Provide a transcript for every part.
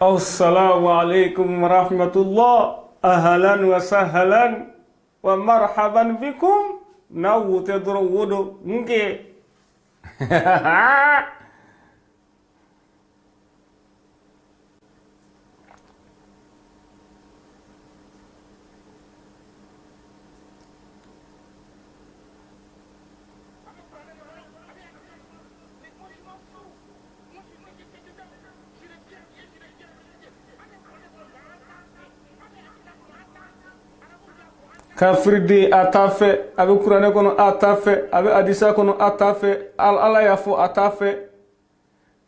السلام عليكم ورحمة الله. أهلا وسهلا ومرحبا بكم. نو تدرو نجي. Kafirde atafe abe kurane kono atafe abe adisa kono atafe ala yafo atafe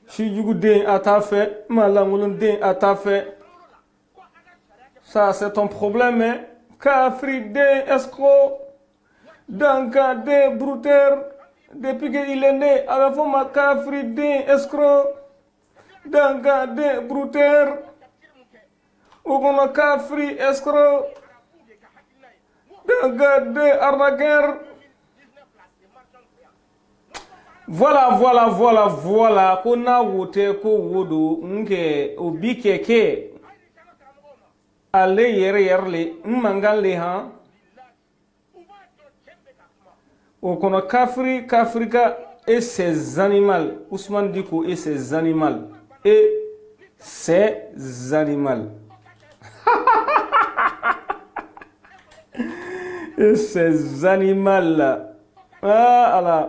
shijugu den atafe malangulun den atafe. Ça c'est ton problème, hein? Kafirde escroc danka de brouteur depuis qu'il est né abe fo ma kafirde escroc danka de brouteur ou kono kafri escroc de arnaqueur. Voilà. Kona wote ko wodo nke obi keke. Ale yerle mangale ha. O kono kafrika et ses animaux. Ousmane Diko et ses animaux. Et ces animaux-là. Allah.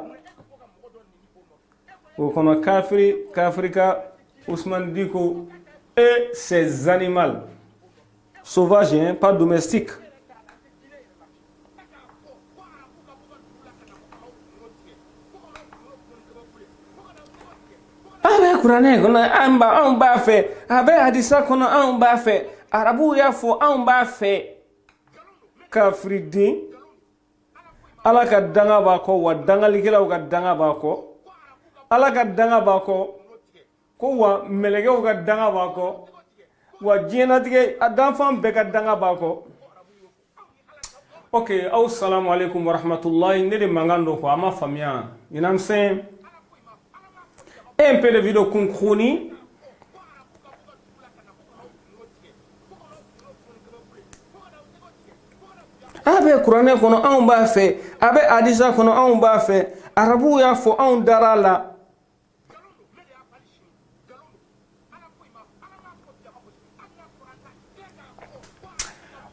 Au kono Kafrika, Ousmane Diko et ces animaux. Sauvages, hein, pas domestiques. Abe Kurane kono amba on ba fait. Abe hadisa kono on ba fait. Arabu ya fo on ba fait. Kafridin ala ka danga ba ko wa dangalikelaw ka danga ba ko ala ka danga ba ko wa melegew ka danga ba ko wa jienatige adanfan be ka danga ba ko. Okay, assalamu alaikum wa rahmatullahi. Nede mangando ko ama famia. You know what I'm saying? Un peu de vidéo kunkruni. Abe Kurane kono an ba fe, abe hadisa kono an ba fe, arabu ya fo an darala.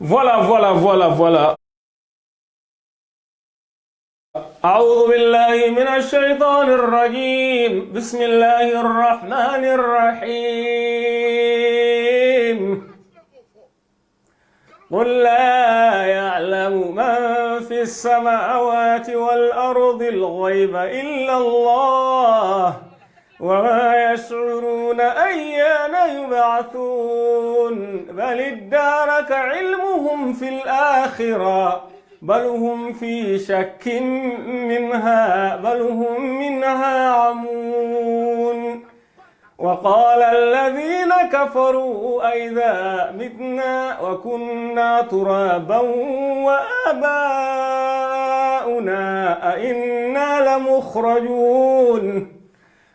Voilà. أعوذ بالله من الشيطان الرجيم. بسم الله الرحمن الرحيم. قل لا يعلم من في السماوات والأرض الغيب إلا الله وما يشعرون أيان يبعثون بل ادارك علمهم في الآخرة بل هم في شك منها بل هم منها عمون. وقال الذين كفروا أئذا متنا وكنا ترابا وآباؤنا أئنا لمخرجون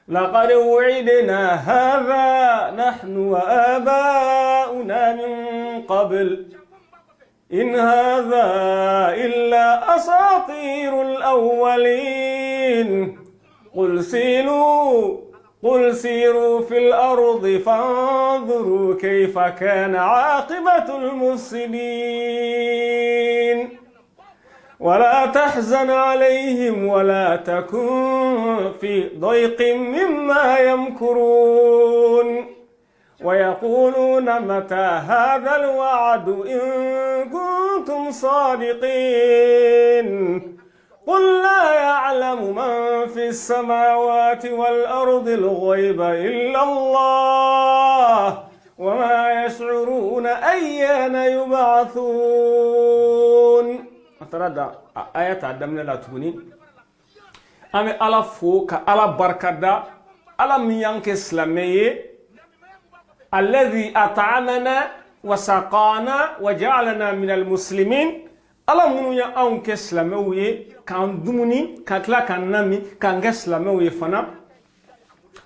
لقد وعدنا هذا نحن وآباؤنا من قبل إن هذا إلا أساطير الأولين قل سيروا في الأرض فانظروا كيف كان عاقبة المفسدين ولا تحزن عليهم ولا تكن في ضيق مما يمكرون ويقولون متى هذا الوعد إن كنتم صادقين قل لا يعلم من في السماوات والأرض الغيب إلا الله وما يشعرون أيان يبعثون. أترى آيات عدمنا لا تكوني أمي على فوق على بركة على ميانك إسلامي الذي أطعمنا وسقانا وجعلنا من المسلمين. Ala munu ya anw kɛ silamɛw ye k'an dumuni ka tila k'an nami k'an kɛ silamɛw ye fana.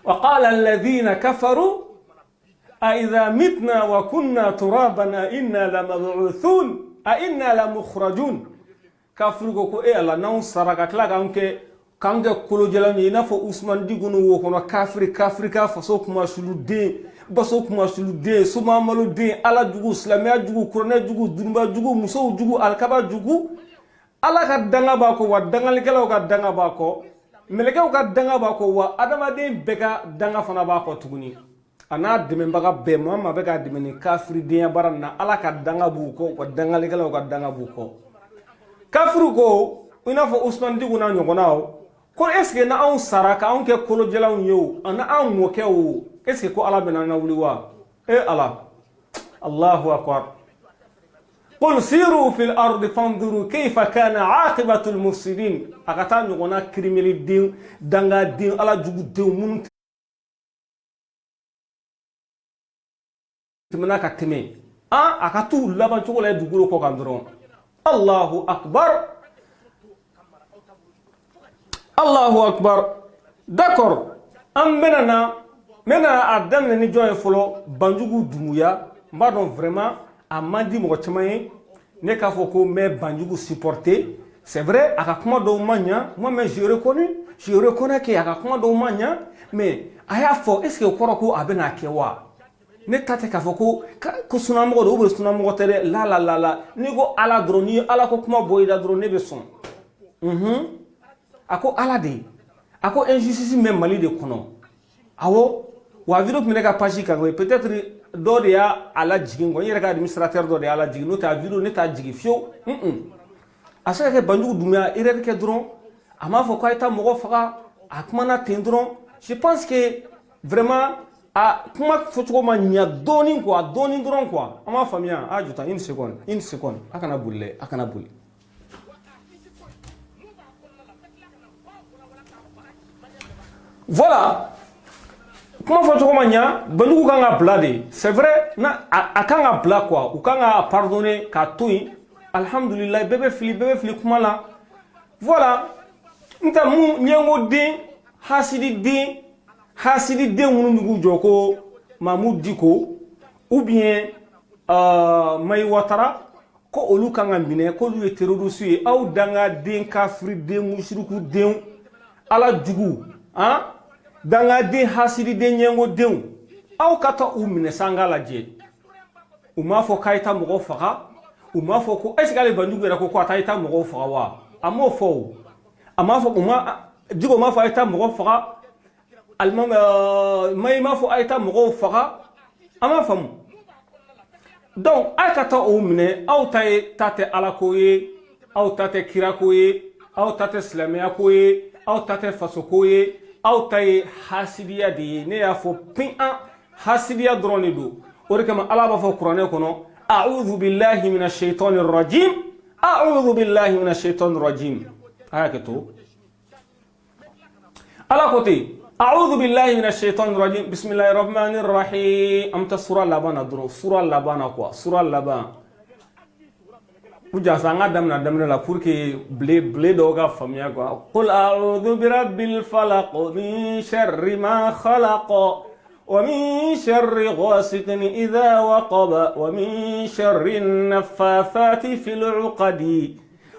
Wa qala alladhina kafaru أإذا متنا وكنا ترابا إنا لمبعوثون أإنا لمخرجون كافر كو إيه الله نون سرقة كلا كانك كل جلاني ينافو عثمان ديغونو وكنا كافر فسوك ما سلودين بسوك ما سلودين سما مالودين على جوجو سلامي جوجو كورونا جوجو دنبا جوجو مسو جوجو الكبا جوجو على كدنا باكو ودنا لكلا وكدنا باكو ملكا وكدنا باكو وادما دين بكا دنا فنا باكو تغني أنا دمن بكا بما ما بكا دمن كافر دين بارنا على كدنا بوكو ودنا لكلا وكدنا بوكو كافر كو ينافو عثمان ديغونا نيغوناو ko est-ce que na on saraka on ke kolo jelaw yow ana an mo ke o est-ce que ko ala bena na wuli wa ala Allahu akbar qul siru fil ardi fanzuru kayfa kana aqibatu al mufsidin akata ngona krimeli din danga din ala jugu din mun timna ka teme akatu laban to la duguro ko kandron Allahu akbar Allahu akbar. D'accord. Mena adam ni joye folo banjugu dumuya mbadon vraiment amandi mo chamaye ne ka foko me banjugu supporter. C'est vrai aka kuma do manya moi mais je reconnais que aka kuma do manya mais aya fo est-ce que koroko abena kewa ne tate ka foko ko sunamo do be sunamo tere la ni go ala droni ala ko kuma boyda drone be son ako alade ako injustice même mali de kono awo wa video mi ka page kan peut-être do de ya ala jigin go yere ka administrateur do de ala jigin no ta video ne ta jigi fio asa ke bandu dumia ire ke dron ama fo ko eta mo faka akuma na tendron je pense que vraiment a kuma fo ko ma nya doni dron quoi ama famia ajuta une seconde akana bulle Voilà. Comment faut-on comment Bandou kanga blade. C'est vrai, na akanga bla quoi. Ou kanga pardonner ka toui. Alhamdulillah bébé fili kuma la. Voilà. Nta mu nyengo de hasidi de munu nugu joko Mahmoud Diko ou bien Mai Watara ko olu kanga mine ko lu terroriste e au danga den kafri de mushriku de ala jugu danga de hasidi de nyengo de au kata umine sangala je uma fo kaita mo faga uma fo ko esgale bandugo ra ko ataita mo faga wa amo fo ama fo uma digo ma fo aita mo faga almam may ma fo aita mo faga ama fam donc akata umine au tay tate alakoye au tate kirakoye au tate slamia koye au tate fasokoye au tay hasidiya de ne ya fo pin hasidiya drone do ore kama ala ba fo qur'ane kono a'udhu billahi minash shaitanir rajim aya keto ala kote a'udhu billahi minash shaitanir rajim bismillahir rahmanir rahim amta sura labana dro sura labana quoi sura labana Puja sanga damna la pour que blé doga famia quoi. Qul a'udhu bi rabbil falaq min sharri ma khalaq wa min sharri ghasiqin idha waqab wa min sharri an-naffathati fil 'uqad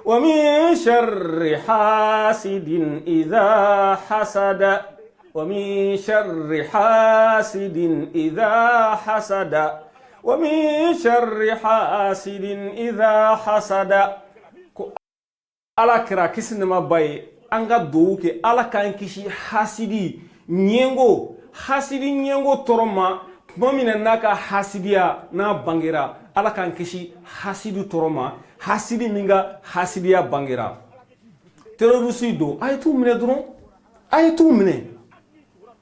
wa min sharri hasidin idha hasad wa min sharri hasidin idha hasad ومن شر حاسد إذا حسد على كرا كسن ما باي أنغا دوكي على كان كشي حاسدي نينغو تروما ممن ناكا حاسديا نا بانغيرا على كان كشي حاسدي تروما حاسدي مينغا حاسديا بانغيرا تيروسي دو ايتو مني درون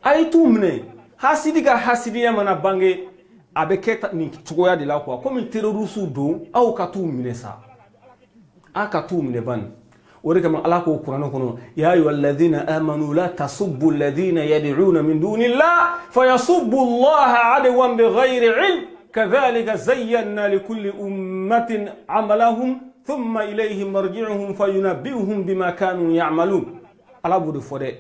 ايتو مني حاسدي كا حاسديا منا بانغي avec ni tsoya de la quoi comme terroriste do au katu minesa akatu mineban ore kama ala ko qur'an kono ya ayyuhalladhina amanu la tasubbu alladhina yad'una min dunillah fayasubbu allaha adwan bighayri ilm kadhalika zayyana likulli ummatin amalahum thumma ilayhim marji'uhum fayunabbi'uhum bima kanu ya'malun ala budu fode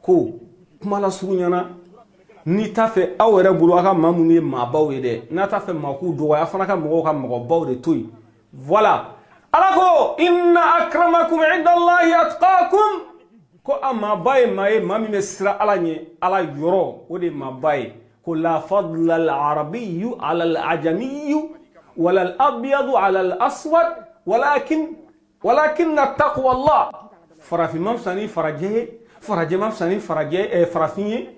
ko kuma la sunyana ni t'a fɛ aw yɛrɛ bolo a ka maa minnu ye maabaw ye dɛ n'a t'a fɛ maa k'u dɔgɔya a fana ka mɔgɔw ka mɔgɔbaw de to yen voilà ala ko inna akramakum indallahi atqakum ko a maaba ye maa ye maa min bɛ siran ala ɲɛ ala yɔrɔ o de ye maaba ye ko la fadla al arabiyu ala al ajamiyu wala al abyadu ala al aswad walakin taqwa allah farafin ma fisa ni farajɛ ye farajɛ ma fisa ni farafin ye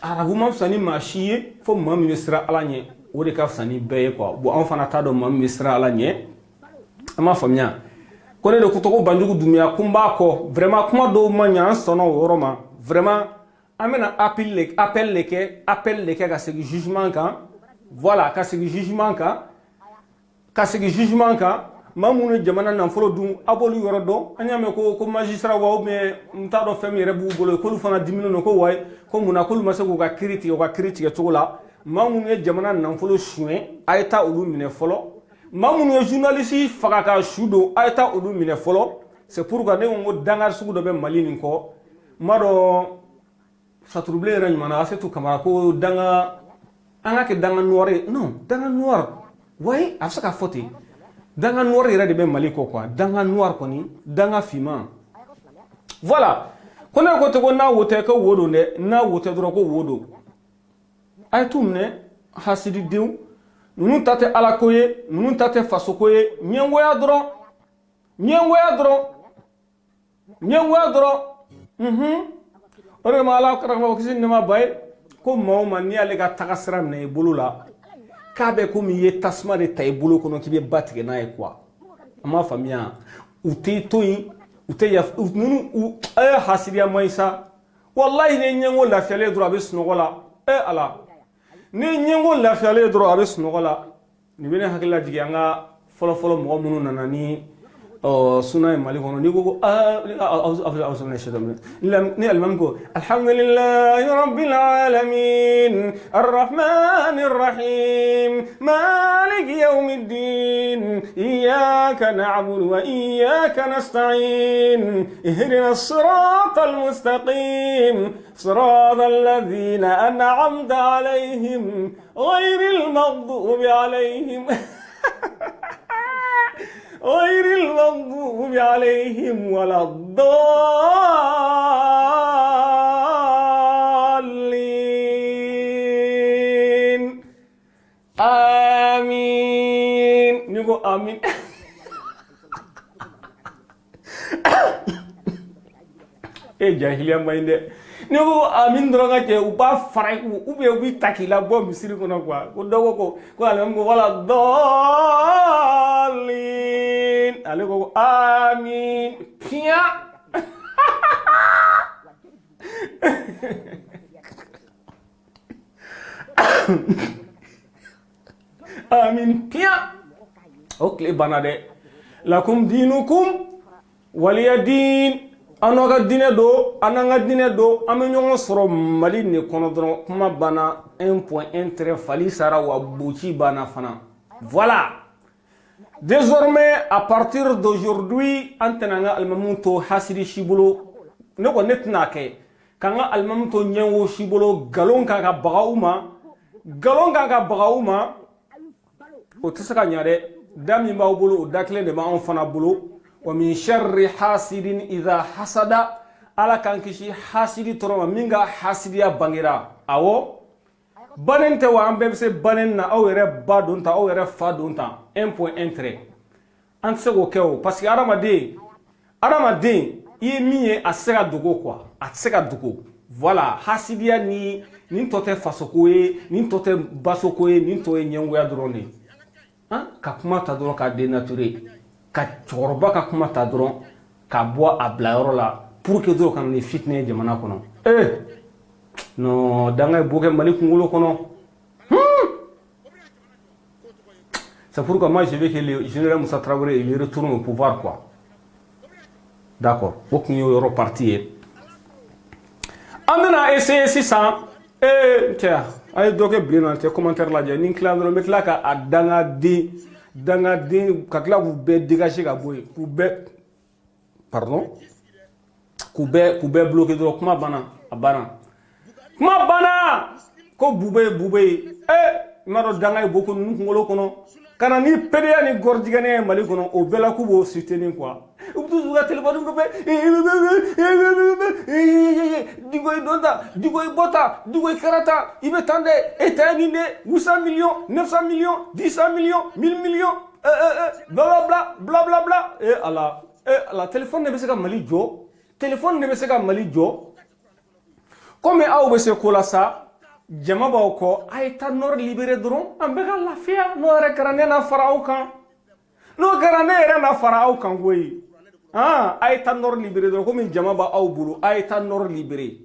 arabu ma fisa ni maa si ye fo maa min bɛ siran ala ɲɛ o de ka fisa ni bɛɛ ye quoi bon anw fana t'a dɔn maa min bɛ siran ala ɲɛ an m'a faamuya ko ne de ko tɔgɔ banjugu dumiya ko n b'a kɔ vraiment kuma dɔw ma ɲɛ an sɔnna o yɔrɔ ma vraiment an bɛna appel de kɛ ka segin jugement kan voilà ka segin jugement kan maa minnu ye jamana nafolo dun a b'olu yɔrɔ dɔn an y'a mɛn ko magistrat wa ou bien n t'a dɔn fɛn min yɛrɛ b'u bolo k'olu fana diminen don ko wayi ko munna k'olu ma se k'u ka kiiri tigɛ u ka kiiri tigɛ cogo la maa minnu ye jamana nafolo suɲɛ a ye taa olu minɛ fɔlɔ maa minnu ye journaliste faga ka su don a ye taa olu minɛ fɔlɔ c'est pourquoi ne ko n ko dangari sugu dɔ bɛ mali nin kɔ n b'a dɔn saturubilen yɛrɛ ɲuman na Asetu Kamara ko danga an ka kɛ danga noir ye non danga noir wayi a bɛ se ka fɔ ten danga noir yɛrɛ de bɛ mali kɔ quoi danga noir kɔni danga finman voilà ko ne ko ten ko n'a wo tɛ ko wo don dɛ n'a wo tɛ dɔrɔn ko wo don a ye t'u minɛ hasididenw ninnu ta tɛ ala ko ye ninnu ta tɛ faso ko ye ɲɛngoya dɔrɔn o de ma ala karamɔgɔ kisi nɛma ba ye ko maa o maa n'i y'ale ka taga sira minɛ i bolo la k'a bɛ komi i ye tasuma de ta i bolo kɔnɔ k'i bɛ ba tigɛ n'a ye quoi a m'a faamuya u tɛ to yen u tɛ yafa ninnu a ye hasidiya ma ye sa walayi ni ɲɛngo lafiyalen dɔrɔn a bɛ sunɔgɔ la ala ni ɲɛngo lafiyalen dɔrɔn a bɛ sunɔgɔ la nin bɛ ne hakili lajigin an ka fɔlɔfɔlɔ mɔgɔ minnu nana ni suna ye mali kɔnɔ n'i ko ni alimami ko alhamdulillahi rabbil alamin arrahmanir rahim maliki yawmiddin iyyaka na'budu wa iyyaka nasta'in ihdinas siratal mustaqim siratal ladzina an'amta alaihim ghayril maghdubi alaihim غير المغضوب عليهم ولا الضالين آمين نقول آمين jahiliya ma inde ni ko amin droga ke u ba faray u be u bi takila bo misiri kono quoi ko dogo ko alam ko wala dalin ale ko amin pia amin pia ok banade lakum dinukum waliyadin anoga dine do ananga dine do ame ɲɔgɔn sɔrɔ mali ne kɔnɔ dɔrɔn kuma bana 1.1 trait fali sara wa boci bana fana voilà désormais à partir d'aujourd'hui an tɛna an ka alimamu to hasidi si bolo ne ko ne tɛna kɛ k'an ka alimamu to ɲɛngo si bolo galon kan ka baga u ma o tɛ se ka ɲa dɛ da min b'aw bolo o da kelen de b'anw fana bolo ومن شر حاسد إذا حسد على كان كشي حاسد ترى من جا حاسديا بانغرا أو بانن توا أم بمسي بانن أو يرى بادون تا أو يرى فادون تا 1.1 تري أنت سو كيو بس أرام دين يمية أسرع دوغو كوا أسرع دوغو voilà حاسديا ni tote fasokoye ni tote basokoye ni toye nyengoya drone hein ka kuma ta dron ka dénaturer ka cɔkɔrɔba ka kuma ta dɔrɔn ka bɔ a bila yɔrɔ la pour que dɔrɔn kana ni fitine jamana kɔnɔ non danga ye bo kɛ mali kunkolo kɔnɔ c'est pourquoi moi je veux que le général Moussa Traoré il retourne au pouvoir quoi d'accord o kun ye yɔrɔ parti ye an bɛna essayer sisan cɛ a ye dɔ kɛ bilen na cɛ commentaire lajɛ ni n tila dɔrɔn n bɛ tila ka a dangaden ka tila k'u bɛɛ dégager ka bɔ yen k'u bɛɛ bloquer dɔrɔn kuma banna a banna kuma banna ko bube maro dangay boko nu ngolo kono kana ni pedeya ni gordigane mali kono o bela kubo soutenir quoi ubtu zuga téléphone ko be digoy donda digoy bota digoy karata ibe tande etanine 800 millions 900 millions 100 millions 1000 millions bla bla bla et ala téléphone ne be se ka mali jo téléphone ne be se ka mali jo comme aw be se ko la sa jama ba ko ay ta nor libéré dron ambe ka lafia no rekrane na farao kan no garane na farao kan goyi ay ta nor libéré dron comme jama ba aw bulu ay ta nor libéré.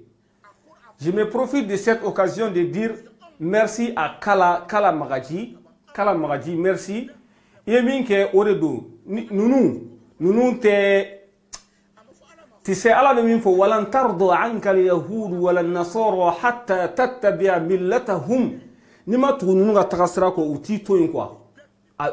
Je me profite de cette occasion de dire merci à Kala Magaji merci yeminke oredo nunu te تسي على من فو ولن ترضى عنك اليهود ولا النصارى حتى تتبع ملتهم نما تغنونغا تغسراكو وتيتو ينكوا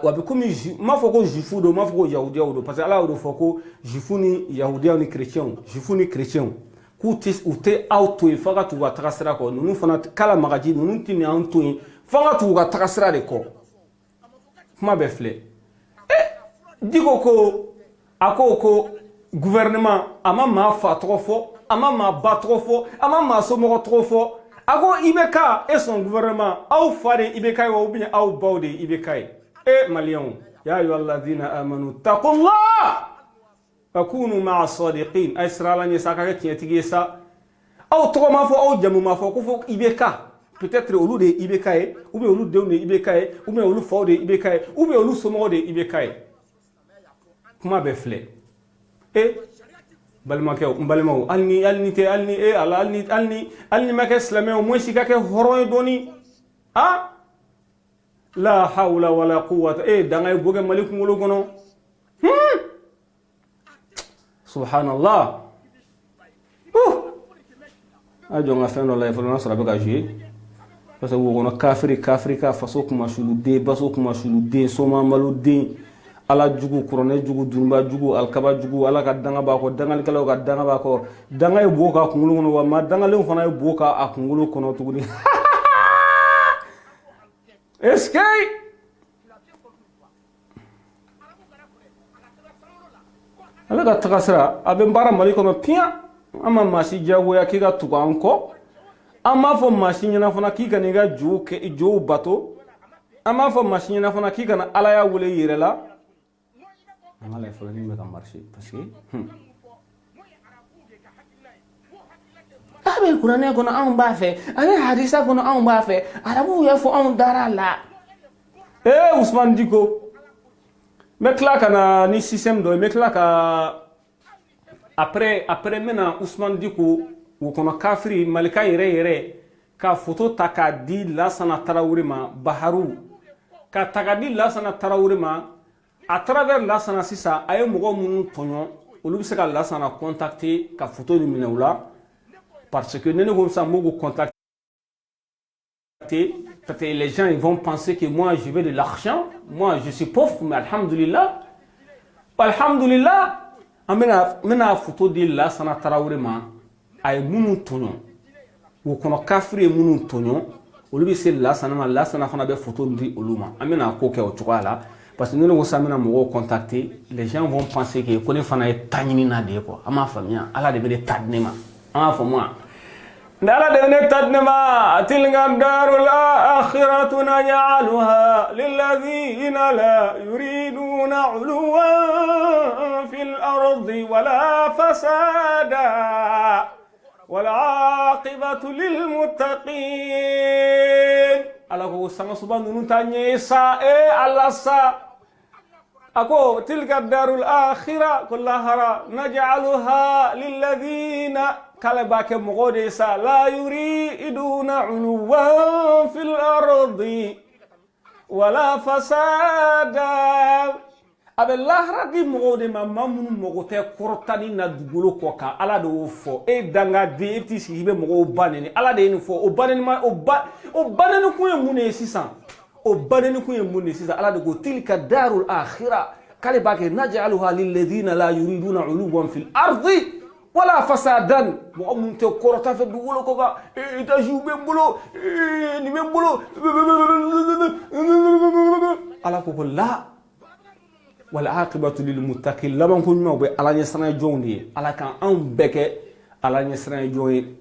وبكم ما فوكو جيفودو ما فوكو يهوديو parce que ala do foko jifuni yahudiyo ni chrétien ku tis ute auto faga tu wa tagasrako nunu fana kala magaji nunu tini anto faga tu wa tagasra de ko kuma be fle digo ko akoko gouvernement ama ma fa trop fort ama ma ba trop fort ama ma somo trop fort ako ibeka et son gouvernement au fare ibeka ou bien au baude ibeka malion ya ayyuhalladhina amanu taqullah akunu ma'a sadiqin aisrala ni sakaka tiyetigesa au trop ma fo au jamu ma fo ko fo ibeka peut-être au lieu de ibeka ou bien au lieu de ibeka ou bien au lieu fo de ibeka ou bien au lieu somo de ibeka kuma be fle balmakew alni te alni alni make islamé au moins si kake horon doni la hawla wala quwwata dangay boge malik ngolo gono subhanallah ajo nga fendo la ifo na sala be ka jouer parce que wo gono kafri ka faso kuma shulude baso kuma shulude soma malude ala jugu kurone jugu durumba jugu alkaba jugu ala ka danga ba ko dangal kala ka danga ba ko danga e boka kungulu ngono wa ma danga le fana e boka akungulu kono tugudi eskay ala ka takasra abe mbara mali kono pia ama masi jago ya kiga tuganko ama fo masi nyana fana kiga ni ga jo bato ama fo masi nyana fana kiga na ala ya wule yirela amala il faut que me marcher parce que abe kurane kono an ba fe abe hadisa kono an ba fe arabu ya fo an darala Ousmane Diko me klaka na ni système do me klaka après maintenant Ousmane Diko wo kono kafiri malika yere ka photo takadi la sana Traoré ma Baharu ka takadi la sana Traoré ma à travers la sana sisa aye mogo munu tonyo olu bi se ka la sana contacter ka photo ni minewla parce que nene ko sa mogo contacter parce que les gens ils vont penser que moi je veux de l'argent moi je suis pauvre mais alhamdulillah amena photo de la sana Traoré ma aye munu tonyo wo kono kafri munu tonyo olu bi se la sana fana be photo ndi oluma amena ko ke o twala parce que nous nous sommes contacter les gens vont penser que connaît fana est tanyini na de quoi ama famia ala de be tadnema ama famwa ndala de tadnema tilga darul akhiratu naj'aluha lil ladhina la yuriduna 'uluwan fil ardi wala fasada wal 'aqibatu lil muttaqin ala ko sama subhanahu tanye sa Allah sa ako tilka darul akhirah kullaha naj'aluha lil ladhina kala bake mogode sa la yuriduna 'uluwan fil ardi wala fasada abellah radi mogode mamunu mogote kortani na dugulo ko ka ala do fo danga de ti sibe mogo baneni ala de ni fo o baneni ma o baneni ko yemune sisan ala de go tilka darul akhirah kale bake naj'aluha lil ladina la yuriduna 'uluwan fil ardi wala fasadan mo mun te korota fe dugulo ko ga ta jube bulo ni be bulo ala ko la wala aqibatu lil muttaqin laban ko nyoma be ala nya sana jondi ala kan an beke ala nya sana joyi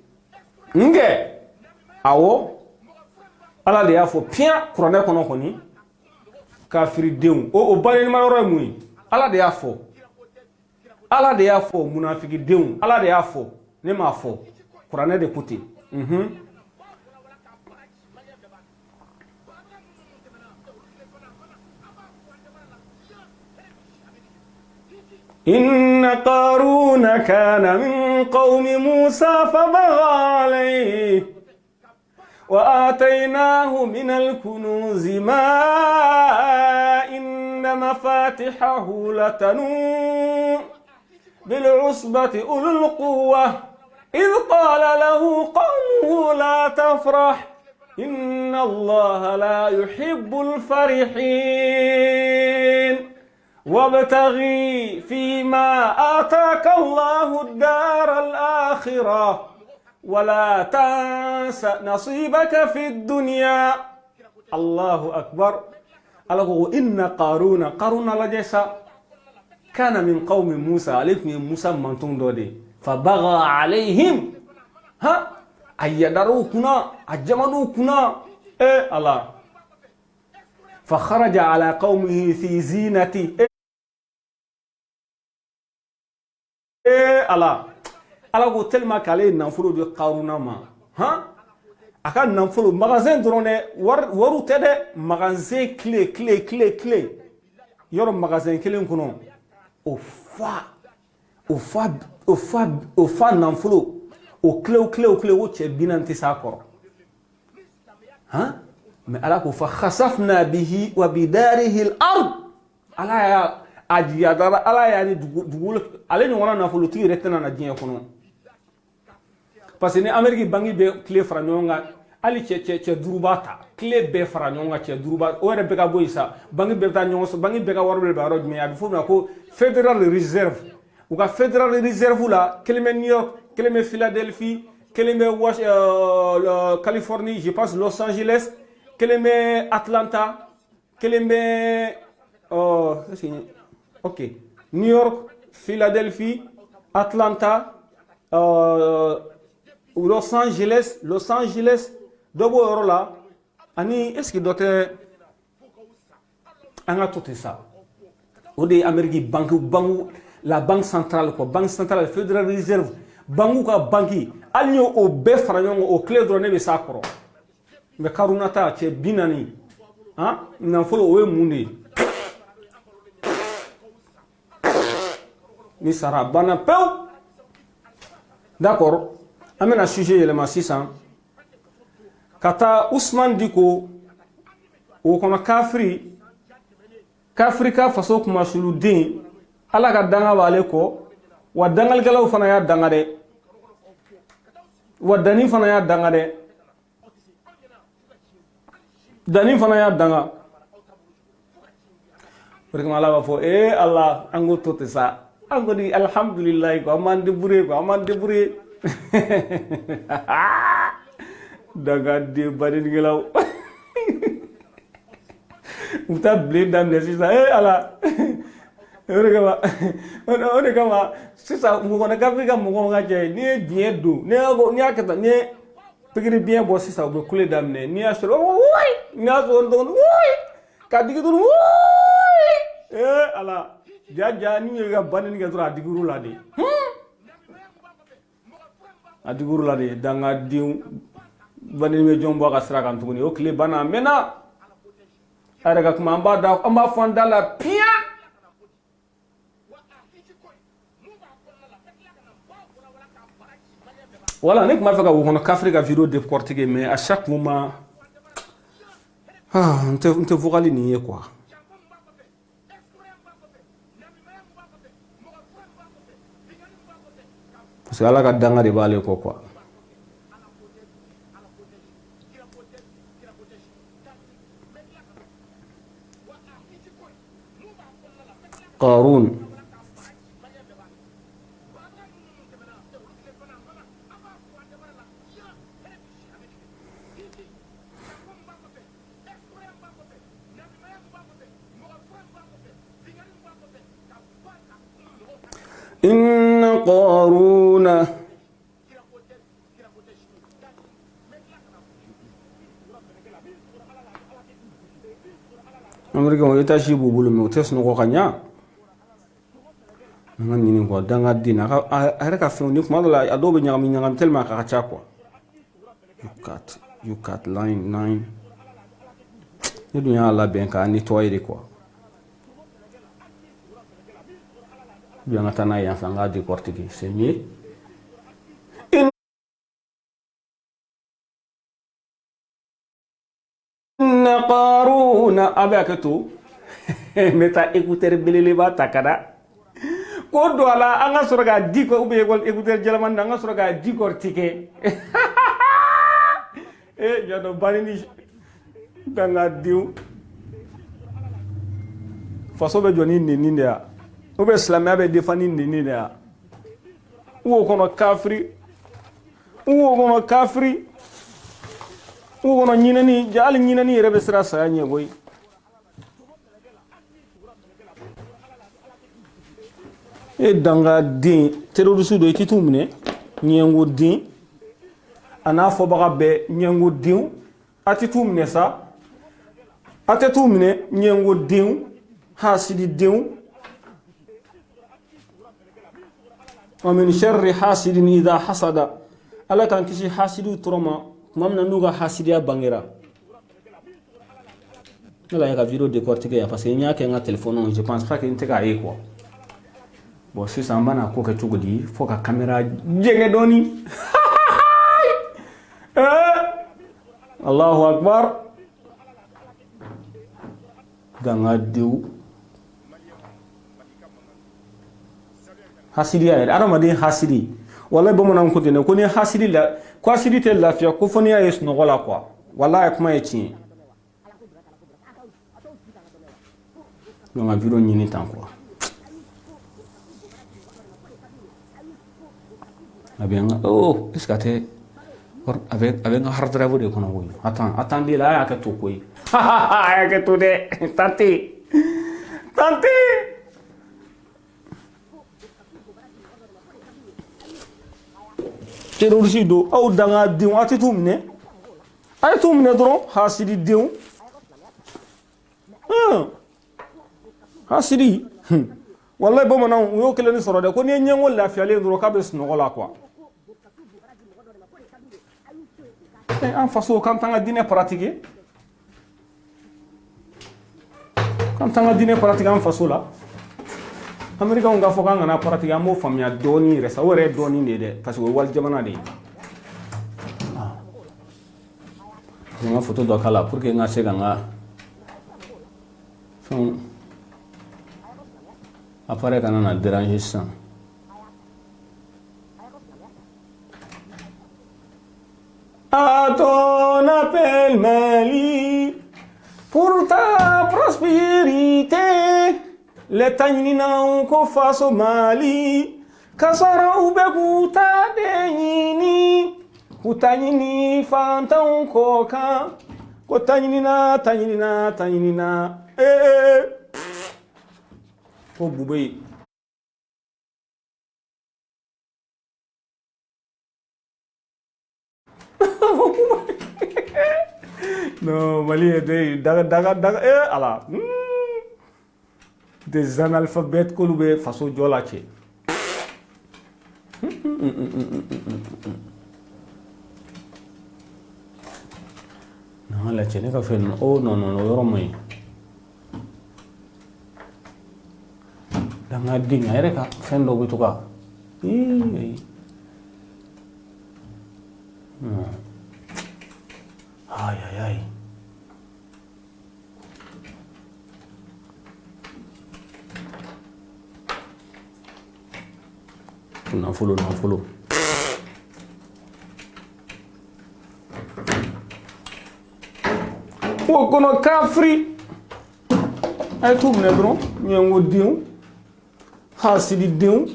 nge awo ala de ya fo pia kurane kono koni kafiri deun o balil maloro muy ala de ya fo ala de y'a fɔ munafiki denw ala de y'a fɔ ne m'a fɔ kuranɛ de ko ten إن قارون كان من قوم موسى فبغى عليه وآتيناه من الكنوز ما إن مفاتحه لتنوء بالعصبة أولي القوة إذ قال له قومه لا تفرح إن الله لا يحب الفرحين وابتغي فيما آتاك الله الدار الآخرة ولا تنس نصيبك في الدنيا الله أكبر ألغو إن قارون لجسا كان من قوم موسى عليكم موسى منتون دودي فبغى عليهم ها أيدروكنا أجمدوكنا الله فخرج على قومه في زينته الله ko tellement qu'ale nanfolo de qaruna ma ha aka nanfolo magasin drone waru tede magasin clé yoro magasin kelen kono o fa nanfolo o clé o che binanti sakoro ha mais ala ko fa khasafna bihi wa bidarihi al-ard ala ya ajiyadara ala ya ni dugul ale ni wana nanfolo tigi retena na dinya kono parce que ni Amérique bangi be clé fara ñonga ali che durubata clé be fara ñonga che duruba o re be ka boyisa bangi be ta ñonga bangi be ka warbe ba rod me abi fo na ko Federal Reserve ou ka Federal Reserve la kelme New York kelme Philadelphie kelme Californie je pense Los Angeles kelme Atlanta kelme OK New York Philadelphie Atlanta Los Angeles dobo yoro la ani est-ce que dote anga tout ça o de Amérique banque la banque centrale quoi banque centrale Federal Reserve banque ka banki alnyo o be faranyo o clé drone be sakoro me karunata che binani hein nan folo o munde ni sara bana pew d'accord amena sujet yelema sisan kata Ousmane Diko o kono kafri ka faso kuma sulu din ala ka danga wale ko wa dangal galaw fana ya danga de wa dani fana ya danga de dani fana ya danga porque mala ba fo Allah ango tote sa ango di alhamdulillah ko amande bure daga de badin gelaw uta blé dam ne sisa ala ore kama sisa mo na Afrika mo ko ngaje ni bien do ne go ni akata ni pigiri bien bo sisa bo kule dam ne ni asoro oui ni asoro don oui ka digi don oui ala jaja ni ga badin ga dra diguru la de adiguru la de danga diu bani me jombo ka sira kan tuguni o kle bana mena ara ka kuma amba fonda la pia voilà nek ma faka wono kafrika vidéo de portugais mais à chaque moment on te vocal ni quoi parce que ala ka danga de bale ko quoi Qarun inna qaruna Amerika o eta shi bubulu me o tes no ko kanya nga nyini ko danga dina ka ka fe ni kuma la adobe nyangam tellement ka cha quoi you cut line 9 ni dunya la ben ka ni toyer quoi bien atana ya fanga di portugais c'est mieux inna qaruna abakato meta écouteur belele ba takada ko do ala anga soroga diko ube gol écouteur jalaman anga soroga dikor tike e jado banini danga diu faso be joni ni ndia ube islamia be defani ni ndia wo kono kafri wo kono nyinani jali nyinani rebe sira sa nyeboy e danga din terroriste do ititumne nyengo din ana fo baga be nyengo din atitumne sa atetumne nyengo din hasidi din wa min sharri hasidin idha hasada ala kan kisi hasidu troma mamna nuga hasidia bangira ala ya video décortiquer parce que nya ke nga téléphone je pense pas que nteka e quoi bon si ça mbana ko ke tugudi fo ka caméra jenge doni Allahu akbar danga diu hasidi ya aramadi hasidi wallahi bamunan ko tene ko ni hasidi la ko hasidi te lafiya ko foni ya yes no wala quoi wallahi kuma yeci nga video nyini tan quoi Abeng, oh, iskate avec un hard drive de kono. Attendez là, ya que tout koi. Ya que tout de tante. Terroriste do au danga diu atitumne. Ay tumne dron hasidi diu. Hasidi. Wallahi bo manan yo keleni soro de ko ni nyengo la fiale dro ka bes no gola quoi. En façon quand on a dîner pratiqué en façon là America on ga foka ngana pratiquer amo famia doni resa wore doni ne de parce que wal jamana de ma photo do kala pour que nga se nga son apparaît quand on a dérangé ça. À ton appel Mali pour ta prospérité, les tagnina qu'on fasse au Mali, Kasara ubekuta denyini, kutanyini fanta unkoka, kutanyina, oh boubé. Non, Mali est daga ala. Des analphabètes koloubé façon jolache. Non, la chene ka fait oh non yoromay. Danga dinga ereka fendo bituka. Ay. Non follow. O kono kafri. Ay tum ne bro, nyango diu. Hasidi diu.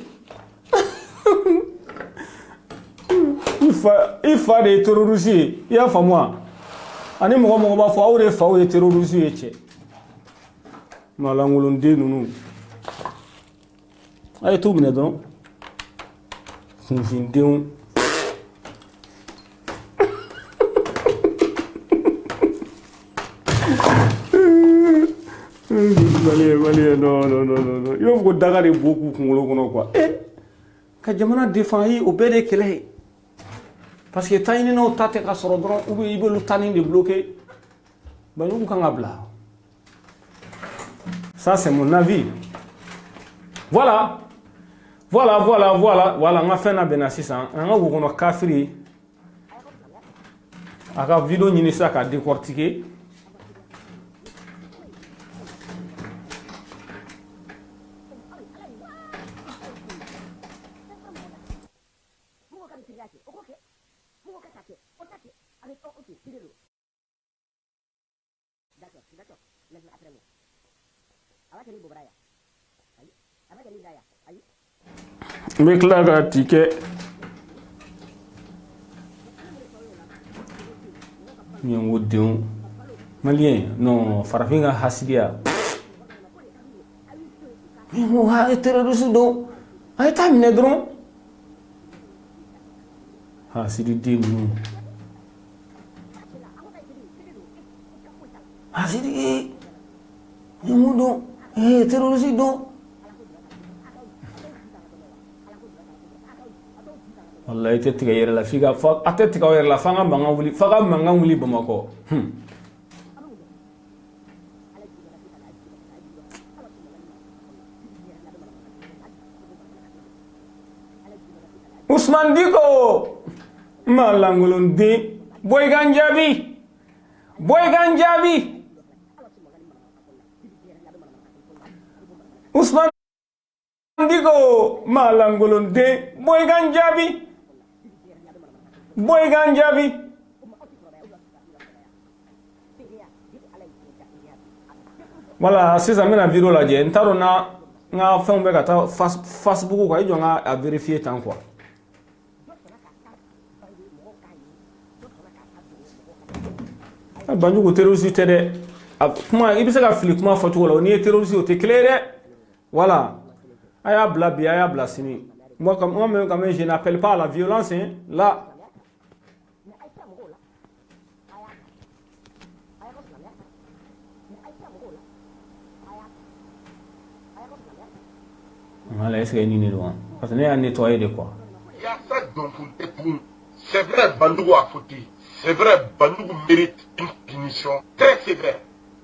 Il fa des terroristes. Il y a moi. Ani mogo ba fo awre fa o terroriste yeche. Malangulun de nunu. Ay tum ne don. kunfindenw Malien, non. Il faut que Dakar est beaucoup quoi. Ka jamana défend au bébé kele. Parce que tant il n'a pas été à Sorodron, ou il veut le tanner de bloquer. Ben nous kangabla. Ça c'est mon avis. Voilà. On a fait un benassis. On a eu un kafiri. A ka vidéo ni ça ka décortiquer. Mais là, ticket. Malien, non, Farafinga Hasidia. Mais moi, je terroriste donc. Aïe, t'as mis nedron. Hasidi, non. Hasidi, non, terroriste donc. Wallahi tete ga yere la figa fa atete ga yere la fanga manga wuli faga manga wuli Bamako Ousmane Diko malangolon de boy ganjabi Ousmane Diko malangolon de boy ganjabi voilà c'est ça mena vidéo la je ntaro na nga fon be kata Facebook ko ijo nga a vérifier tant quoi banyu ko terroriste de kuma ibisa ka fili kuma foto wala ni terroriste o te clair voilà aya blabi aya blasini moi comme je n'appelle pas à la violence hein, là voilà est-ce qu'il y a parce que a nettoyé de quoi il y a ça donc c'est vrai Bandougo a fauté c'est vrai Bandougo mérite une punition très sévère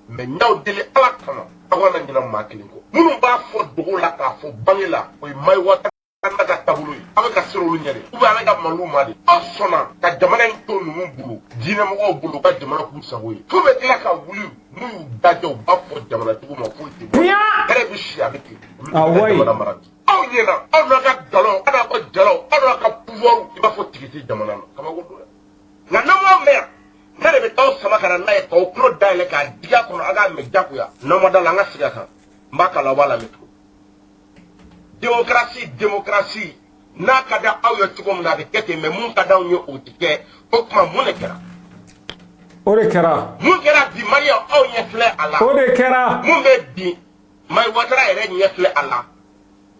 mais n'aw délai à la kama awana nyina makilingo munu ba fo dogo la ka fo bangela o mai wata anaga tabulu avec ka sirolu nyare ou avec ka malu madi osona ka jamana to nu bulu dina mo bulu ka jamana ku sawoyi to be kila ka wuli nu dajo ba fo jamana tugu ma fo ti kare bi shi avec ah ouais aw nyina aw na ka dalo ana ko dalo ana ka pouvoir iba fo tigiti jamana kama go na namo mer nere be taw sama kana na e taw pro dale ka diga ko aga me jakuya no modala nga siga kan mbaka la wala metu démocratie na kada aw yo tukom na de kete me mun kada nyo otike o kuma mun kera bi maria aw nyefle ala ode kera mun be bi mai watara ere nyefle ala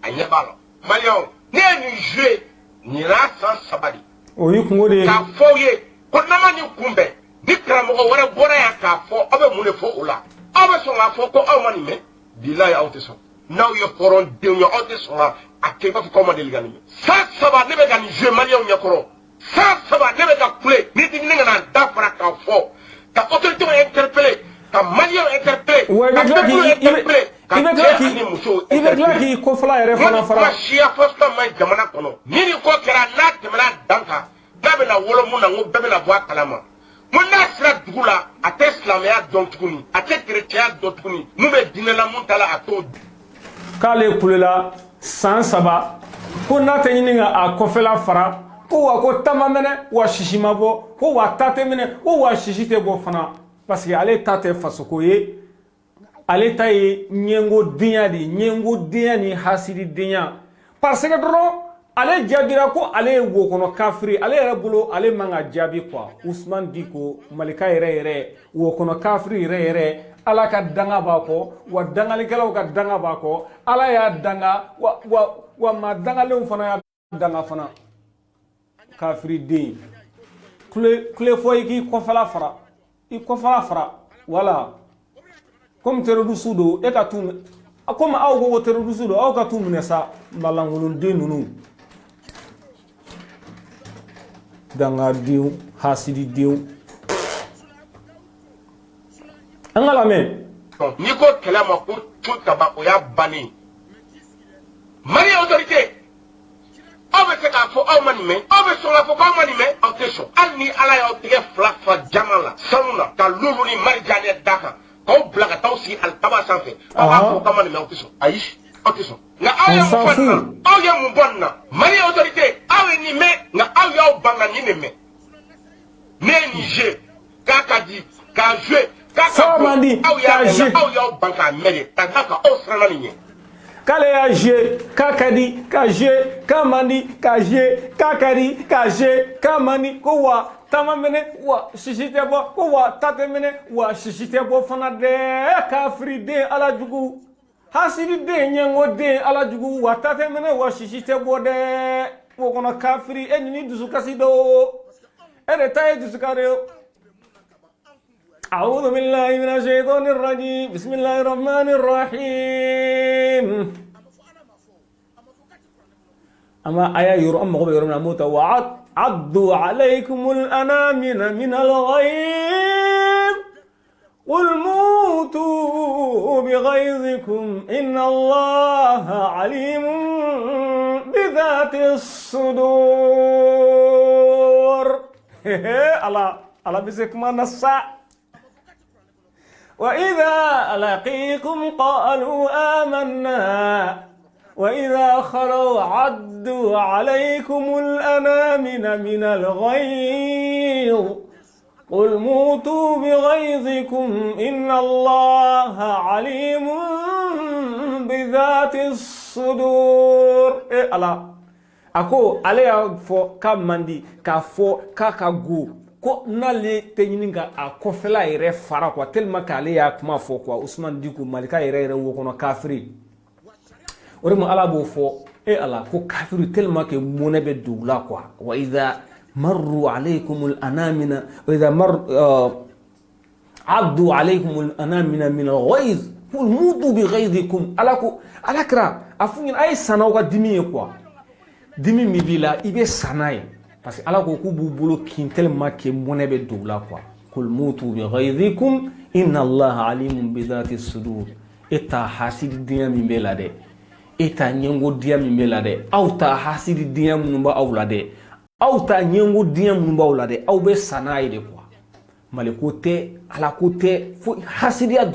anya balo maria ne ni jeu ni ra sans sabadi o yi kungo de ka foye ko nama ni kumbe ni kramo o wara bora ya ka fo abe mun fo ola abe so nga fo ko aw mani me billahi aw te so now you foron de yo aw te so akeba ko ma del gani sa saba ne be gani je maria o nyakoro sa saba ne be ga kule ni dinga na da fara ka fo ka autorité interpeller ka maria interpeller ouais il veut que ko fala yere fana fara shia fosta mai jamana kono ni ko kera na temana danka gabe na wolo mun na ngo bebe na bwa kalama mun na sira dugula ate islamia don tukuni ate chrétien don tukuni mu be dinela mun tala ato kale kulela san saba ko na tenyinga a kofela fara ko wa ko tamamene wa shishima bo ko wa tate mene ko wa shishite bo fana parce que ale tate fasoko ye ale taye nyengo dinya ni hasidi dinya parce que dron ale jabira ko ale wo kono kafiri ale yɛrɛ bolo ale manga jabi quoi Ousmane Diko malika yɛrɛ wo kono kafiri yɛrɛ ala ka danga ba ko wa dangalikɛlaw ka danga ba ko ala y'a danga wa ma dangalenw fana y'a danga fana kafiri den kule foyi ki kofala fara I kofala fara wala comme terroriste do e ka tum comme aw go terroriste do aw ka tum ne sa malangulun den nunu danga diu hasidi diu angala men ni ko kelama ko tout taba o ya bani mari autorité aw be se ka fo aw mani me aw be so la fo aw mani me aw te so ani ala ya tige flafa jamala samuna ta lulu ni mari jane daka ko blaga taw si al taba sanfe aw ko kamani me aw te so ayi aw te so na aw ya mo fanna aw ya mo bonna mari autorité aw ni me na aw ya banga ni ne me ne ni je kakadi ka jouer Somandi kaje aw ya banka mere tadaka o srana ni kale ya je kakadi kaje kamandi kaje kakadi kaje kamani ko wa tamamene wa shishite bo ko wa tatemene wa shishite bo fana de kafiri de ala jugu hasidi de nyengo de ala jugu wa tatemene wa shishite bo de wo kono kafiri enni dusu kasido ere tay dusu kare أعوذ بالله من الشيطان الرجيم بسم الله الرحمن الرحيم أما آية يرى أما غبي يرى موتا وعضوا عليكم الأنامل من الغيظ قل موتوا بغيظكم إن الله عليم بذات الصدور الله بسكما نصا وإذا لقيكم قالوا آمنا وإذا خلوا عدوا عليكم الأنامل من الغيظ قل موتوا بغيظكم إن الله عليم بذات الصدور الله أكو عليها فو كماندي كفو كاكاغو ko nale tenyinga a kofela ire fara kwa telma kale ya kuma fo kwa Usman Diku malika ire wo kono kafiri orimo ala bo fo ala ko kafiri telma ke monebe dula kwa wa idha marru alaykum al-anamina wa idha addu alaykum al-anamina min al-ghayz qul mutu bi ghayzikum alako alakra afunin ay sanaw dimi kwa dimi mibila ibe sanaye parce que ala ko ku bulu kintel make monebe doula quoi kul mutu bi ghayzikum inna allaha alimun bi dhati sudur eta hasid diya min belade eta nyengo diya min belade auta hasid diya mun ba awlade auta nyengo diya mun ba awlade aw be sanaide quoi malikote ala kote fo hasidiya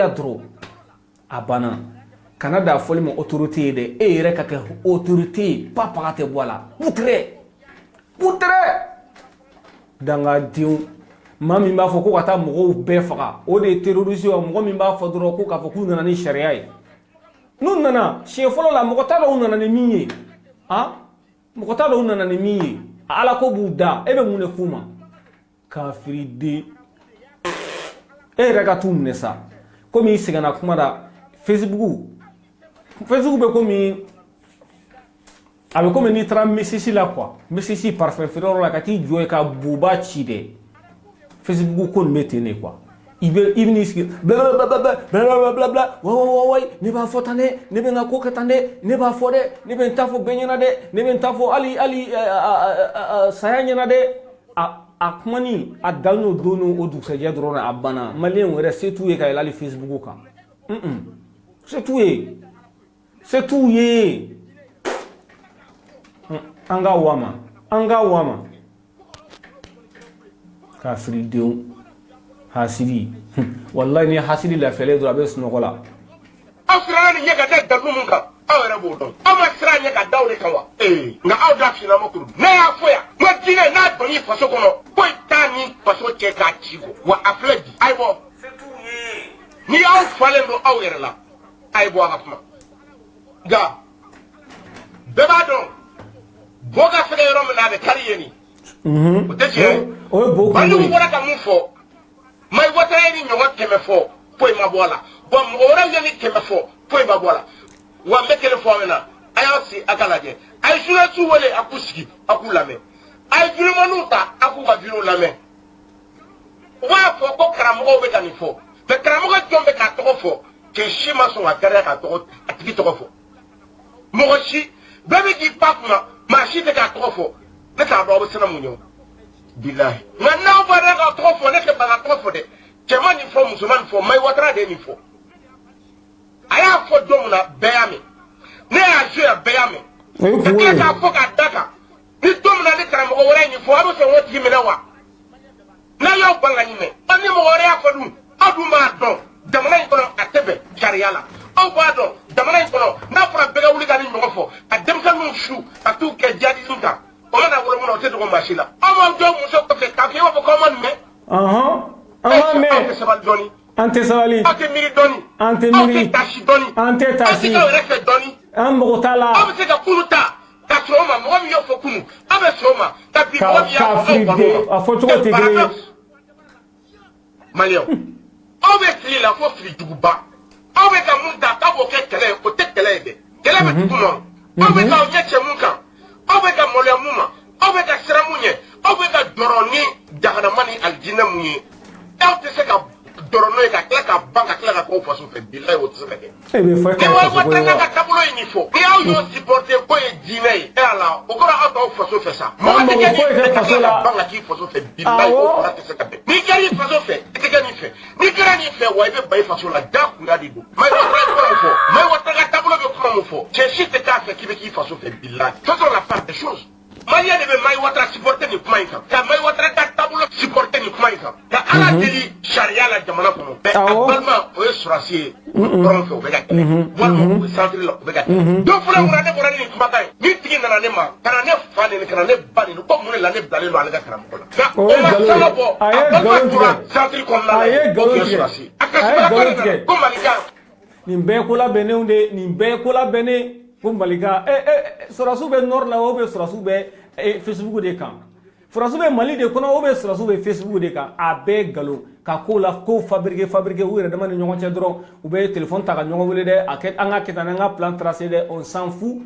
dron abana Canada foli mo autorité de ere ka ke autorité papa te voilà Poutre danga diu mami mba fo ko kata mo be faga o de terroriste o mo mi mba fo dro ko ka fo ku nana ni sharia yi nun nana che folo la mo kata do nana ni miye ha mo kata do nana ni miye ala ko buda ebe mu ne fuma kafiri de rega tum ne sa komi sigana kuma da Facebook be komi avec comme ni tra messi la quoi messi parfait frère la kati joye ka buba chide Facebook ko metene quoi ibni bla bla bla way ne ba fotane ne be ngako katane ne ba fode ne be ntafo benyana de ne be ntafo ali sayanyana de akmani adano dono odu saje drona abana malien were c'est tout e ka ali Facebook ka c'est tout ye anga wama kafiri dew hasidi wallahi ni hasidi la fele do abe sunokola afrana ni nyaka da dalumunga awere bodo ama sra nyaka dawle kawa na awda fina mokuru na ya foya madine na doni faso kono boy tani faso ke ka chigo wa afledi aibo ni aw falendo awere la aibo afma ga bebado boga fere rom na de kariyeni oteje o boga bani wora ka mufo mai wota yeni nyowa kemefo poy mabola bom ora yeni kemefo poy mabola wa mekele fo mena ayasi akalaje ay sura tu wole akuski aku lamɛn a ye videomaninw ta aku ka video lamɛn u b'a fɔ ko karamɔgɔw bɛ ka nin fɔ mais karamɔgɔ jɔn bɛ k'a tɔgɔ fɔ cɛ si ma sɔn ka gariya k'a tɔgɔ a tigi tɔgɔ fɔ mɔgɔ si bɛɛ bɛ k'i pa kunna maa si tɛ k'a tɔgɔ fɔ ne t'a dɔn aw bɛ siran mun ɲɛ bilahi nka n'aw bɔra k'a tɔgɔ fɔ ne tɛ ban ka tɔgɔ fɔ dɛ cɛman nin fɔ musoman nin fɔ Mayi Watara de ye nin fɔ a y'a fɔ don min na bɛɛ y'a mɛn ne y'a joué a bɛɛ y'a mɛn ka tila k'a fɔ k'a da kan ni don min na ni karamɔgɔ wɛrɛ ye nin fɔ a bɛ sɔn k'o tigi minɛ wa n'a y'aw ban ka nin mɛn ni mɔgɔ wɛrɛ y'a fɔ dun aw dun b'a dɔn jamana in kɔnɔ a tɛ bɛn sariya la aw b'a dɔn jamana in kɔnɔ n'a fɔra bɛɛ ka wuli ka ni ɲɔgɔn fɔ ka denmisɛnninw su ka t'u kɛ jihadisme kan o mana wolo mun na o tɛ dogo maa si la aw m'aw jɔ muso kɔfɛ k'a fɔ i b'a fɔ k'aw ma nin mɛn aw tɛ sabali dɔɔni an tɛ sabali aw tɛ miiri dɔɔni an tɛ aw miiri tɛ tasi dɔɔni an tɛ tasi aw tɛ k'aw yɛrɛ fɛ dɔɔni an mago t'a la aw bɛ se ka kunu ta ka sɔrɔ o ma mɔgɔ min y'o fɔ kunu aw bɛ sɔrɔ o ma ka bi mɔgɔ min y'a fɔ aw kɔnɔ a fɔ cogo tɛ kelen ye maliyɛnw aw bɛ fili la fo fili juguba aw bɛ ka mun ta k'a b'o kɛ kɛlɛ ye o tɛ kɛlɛ ye dɛ kɛlɛ bɛ dugu nɔ aw bɛ k'aw ɲɛ cɛ mun kan aw bɛ ka maloya mun ma aw bɛ ka siran mun ɲɛ aw bɛ ka jɔrɔ ni jahanama ni alijinɛ mun ye aw tɛ se ka jɔrɔ n'o ye ka tila ka ban ka tila ka k'o faso fɛ bilayi o tɛ se ka kɛ ni Mayi Watara ka taabolo ye nin fɔ ni aw y'o supporter k'o ye diinɛ ye e Ala o kɔrɔ aw t'aw faso fɛ sa mɔgɔ tɛ kɛ nin fɛ ka tila ka ban ka k'i faso fɛ bilayi o fana tɛ se ka bɛn n'i kɛra i faso fɛ i tɛ kɛ nin fɛ n'i kɛra nin fɛ wa i bɛ ban i faso la jagoya de don Mayi Watara ye kuma mun fɔ Mayi Watara ka taabolo bɛ kuma mun fɔ cɛ si tɛ k'a fɛ k'i bɛ k'i faso fɛ bilayi faisons la part des choses Maliyɛn de bɛ Mayi Watara supporter nin kuma in kan ka Mayi Watara ka taabolo supporter nin kuma in kan ka Ala deli sariya la jamana kɔnɔ mais a balima o ye sɔrɔdasi ye dɔrɔn fɛ o bɛ ka kɛlɛ walima o ye centre la o bɛ ka kɛlɛ dɔ fana mun na ne bɔra ni nin kumakan ye ni tigi nana ne ma ka na ne fa nin ka na ne ba nin ko mun de la ne bilalen don ale ka karamɔgɔ la nka o ma sanga bɔ a balima tora centre kɔnɔna la o tun ye sɔrɔdasi a ka sumaya ko ne nana ko Malika nin bɛɛ ye ko labɛnnenw de nin bɛɛ ye ko labɛnnen ko Malika sɔrɔdasiw bɛ nord la ou bien sɔrɔdasiw bɛ Facebook de kan sɔrɔdasiw bɛ Mali de kɔnɔ ou bien sɔrɔdasiw bɛ Facebook de kan a bɛɛ nkalon ka ko la ko fabriquer u yɛrɛ dama ni ɲɔgɔn cɛ dɔrɔn u bɛ téléphone ta ka ɲɔgɔn wele dɛ a kɛ an ka kɛ tan an ka plan tracer dɛ on s'en fout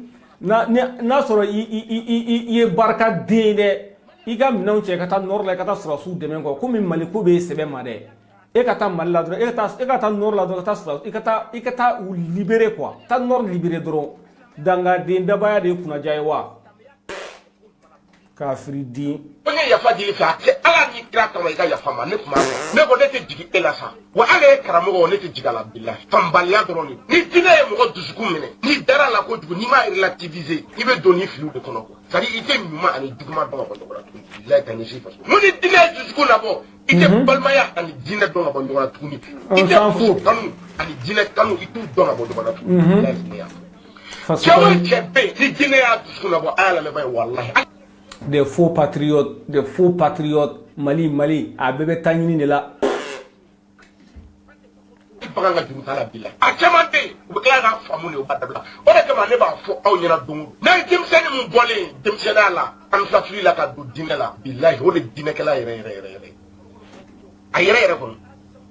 n'a sɔrɔ i ye barika den dɛ i ka minɛnw cɛ ka taa nord la i ka taa sɔrɔdasiw dɛmɛ kɔ komi Mali ko bɛ sɛbɛn ma dɛ e ka taa Mali la dɔrɔn e ka taa nord la dɔrɔn i ka taa u libérer quoi taa nord libérer dɔrɔn dangaden dabaya de ye kunnaja ye wa kafiri den ko ne yafa dili fɛ a tɛ Ala ni kira kama i ka yafa ma ne kuma ne ko ne tɛ jigin e la sa wa ale ye karamɔgɔ ne tɛ jigin a la bilahi fanbaliya dɔrɔn de ni diinɛ ye mɔgɔ dusukun minɛ n'i dara la kojugu n'i m'a relativiser i bɛ don ni filiw de kɔnɔ quoi c'est à dire i tɛ ɲuman ani juguman dɔn ka bɔ ɲɔgɔn na tuguni bilahi ka ɲɛsin faso mun ni diinɛ ye dusukun labɔ i tɛ balimaya ani diinɛ dɔn ka bɔ ɲɔgɔn na tuguni i tɛ faso kanu ani diinɛ kanu i t'u dɔn ka bɔ ɲɔgɔn na tuguni bilahi ne y'a fɔ cɛ o cɛ bɛ yen ni diinɛ y'a dusukun labɔ a y'a lamɛn wallahi des faux patriotes Mali a bɛɛ bɛ taa ɲini de la bagan ka juru t'a la bilahi a caman bɛ yen u bɛ tila k'a faamu de u b'a dabila o de kama ne b'a fɔ aw ɲɛna don o don n'a ye denmisɛnnin min bɔlen denmisɛnninya la administratif la ka don diinɛ la bilahi o de ye diinɛkɛla yɛrɛ a yɛrɛ kɔni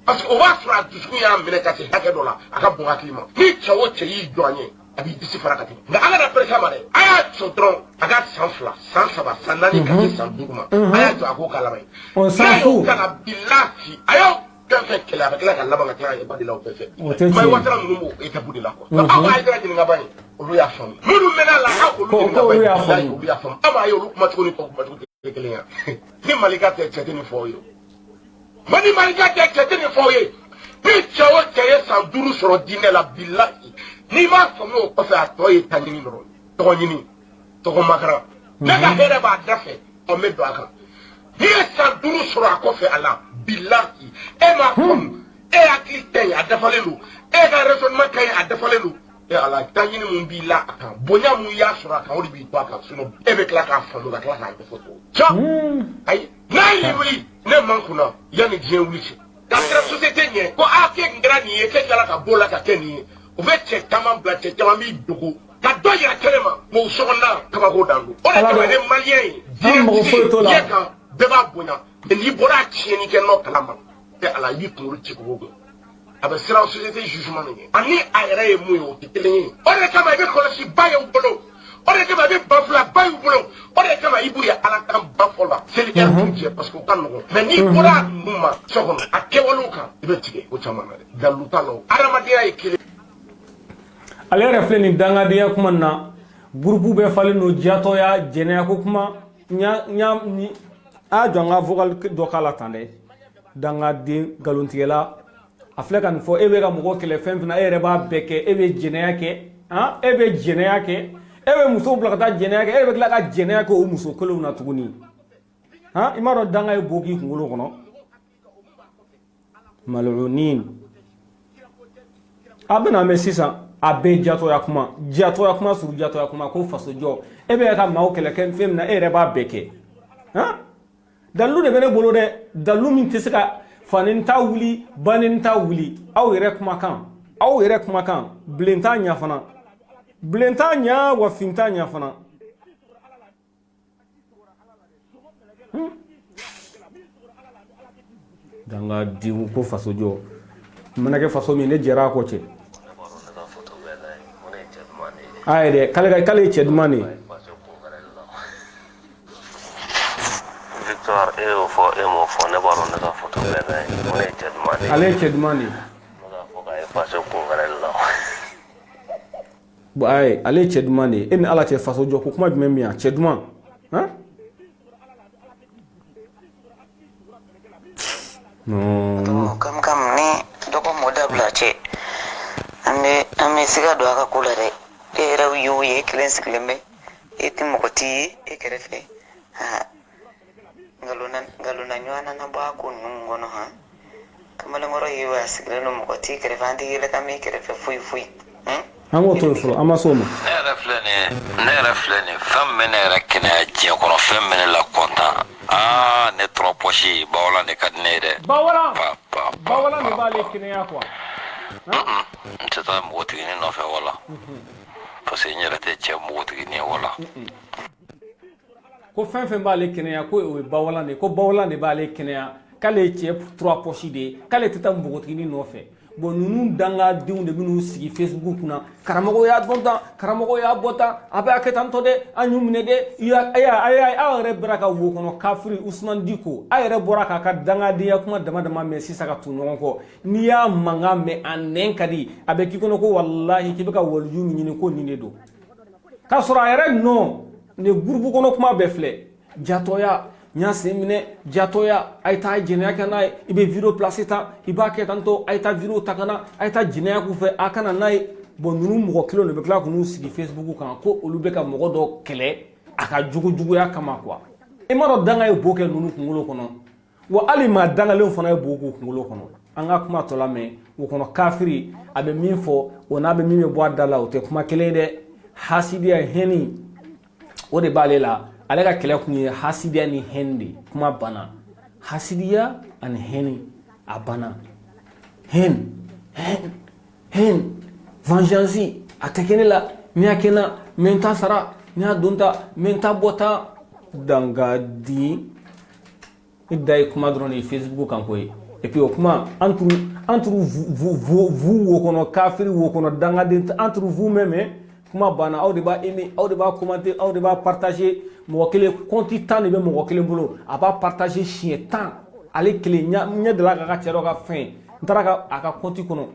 parce que o b'a sɔrɔ a dusukun y'a minɛ ka se hakɛ dɔ la a ka bon hakili ma ni cɛ o cɛ y'i jɔ an ye a b'i disi fara ka tɛmɛ nka Ala na barika ma dɛ a y'a jɔ dɔrɔn a ka san 2 san 3 san 4 ka se san 5 ma a y'a jɔ a k'o k'a laban ye n'a y'o k'a la bilahi a y'o fɛn fɛn kɛlɛ a bɛ tila ka laban ka tila ka ba de la o bɛɛ fɛ Mayi Watara ninnu b'o étape de la quoi nka aw b'a yɛrɛ ɲininka ban ye olu y'a faamu minnu mɛn'a la aw olu ɲininka ban ye bilahi olu y'a faamu aw b'a ye olu kumacogo ni tɔw kumacogo tɛ kelen ye ni Malika tɛ cɛ tɛ nin fɔ aw ye ni Malika tɛ cɛ tɛ nin fɔ aw ye ni cɛ o cɛ ye san 5 sɔrɔ diinɛ la bilahi n'i m'a faamu o kɔfɛ a tɔ ye ta ɲini dɔrɔn tɔgɔ ɲini tɔgɔ makaran ne ka hɛrɛ b'a da fɛ ɔ n bɛ don a kan n'i ye san 5 sɔrɔ a kɔfɛ a la bilahi e m'a faamu e hakili tɛ yen a dafalen don e ka raisonnement ka ɲi a dafalen don e Ala ta ɲini mun b'i la a kan bonya mun y'a sɔrɔ a kan o de b'i to a kan sinon e bɛ tila k'a faamu ka tila k'a ɲɛfɔ tɔw ye ayi n'a y'i wuli ne man kunna yanni diɲɛ wuli cɛ ka kɛra société ɲɛ ko a kɛ nin kɛra nin ye k'e tilala ka b'o la ka kɛ nin ye u bɛ cɛ caman bila cɛ caman b'i dogo ka dɔ yira kɛnɛ ma mɔgɔ sɔgɔnna kabako dan don o de kama ne maliyɛn ye diɲɛ kan bɛɛ b'a bonya mais n'i bɔra a tiɲɛni kɛ nɔ kalama e Ala i b'i kunkolo ci k'o gɛn a bɛ siran société jugement de ɲɛ ani a yɛrɛ ye mun ye o tɛ kelen ye o de kama i bɛ kɔlɔsi ba ye u bolo de kama be bafla bayu bolo o de kama ibu ya ala kan bafola c'est le ertunje parce que kan no mais ni bora numa sokono akewalo kan ibe tige o chamana de dalutalo aramadiya ikile ale refle ni dangadiya kuma na groupe be fali no jato ya jene ko kuma nya ni a jonga vocal do kala tande dangadi galuntigela afle kan fo ebe ga mugo kele femfina ere ba beke ebe jene yake ha ebe jene yake ebe muso blakata jene yake ebe la ka jene yake o muso kolo na tuguni ha imaro danga e bogi ngolo kono malunin abena mesisa abe jato ya kuma suru jato ya kuma ko faso jo ebe ka mawo kele ken fem na ere ba beke ha dalu de bene bolo de dalu min tisika fanin ta wuli banin ta wuli aw yere kuma kan blenta nya fana blenta nya wa finta nya fana danga di ko faso jo manake faso mi ne jera ko ce ay de kale ce dumani Victor emo fo ne baro ne ka photo be dai mone ce dumani ale ce dumani nga fo ka e faso ko garella bo ay ale ce dumani en ala ce faso jo ko kuma bi memia ce duman hein no kam ni doko modabla ce ame siga do aka kula de e raw yu ye klen siklembe e timokoti e kerefe ha galuna nywana na ba ko ngono ha kamala ngoro yiwa sigleno mokoti kerefandi ile kami kerefe fui ango to flo amasoma ne reflene fam mene rakina je kono fam mene la konta ne trop pochi bawla ne kadne de bawala ne bale kine ya kwa ntata moti ni no fe wala parce que nyere te che moti ni wala ko fɛn b'ale kɛnɛya ko o ye bawala ne ko bawala ne b'ale kɛnɛya k'ale cɛ 3 poches de k'ale tɛ taa npogotigini nɔfɛ bon ninnu dangadenw de bɛn'u sigi Facebook kunna karamɔgɔ y'a dɔn tan karamɔgɔ y'a bɔ tan a bɛ a kɛ tan tɔ dɛ an y'u minɛ dɛ aw yɛrɛ bɔra ka wo kɔnɔ kafiri Usman Diko a yɛrɛ bɔra k'a ka dangadenya kuma dama mɛn sisan ka tugu ɲɔgɔn kɔ n'i y'a mankan mɛn a nɛn ka di a bɛ k'i kɔnɔ ko walahi k'i bɛ ka waliju min ɲini ko nin de don k'a sɔrɔ a yɛrɛ nɔ ne groupe kono kuma be filɛ jatoya nya semine jatoya ayta jinaya kana ibe video placer ta iba ke tanto ayta video takana ayta jinaya ku fe akana nay bon nunu mo kilo ne be kla kunu sigi Facebook kan ko olu be ka mo do kele aka jugu ya kama kwa e maro danga e boke nunu kungolo kono wa ali ma danga le fana e boku kungolo kono anga kuma to la me wo kono kafiri abe min fo wona be min be bo adala o te kuma kele de hasidiya heni o de b'ale la ale ka kɛlɛ kun ye hasidiya ni hɛn de kuma bana hasidiya ani hɛni a bana hɛn vengeance a tɛ kɛ ne la ni y'a kɛ n na n bɛ n ta sara ni y'a don ta n bɛ n ta bɔ ta dangadi i da ye kuma dɔrɔn de ye Facebook kan ko ye et puis o kuma entre vous wo kɔnɔ kafiri wo kɔnɔ dangaden entre vous même kuma bana aw de b'a aimer aw de b'a commenter aw de b'a partager mɔgɔ kelen compte 10 de bɛ mɔgɔ kelen bolo a b'a partager siɲɛ 10 ale kelen ɲɛ dala k'a ka cɛ dɔ ka fɛn n taara a ka compte kɔnɔ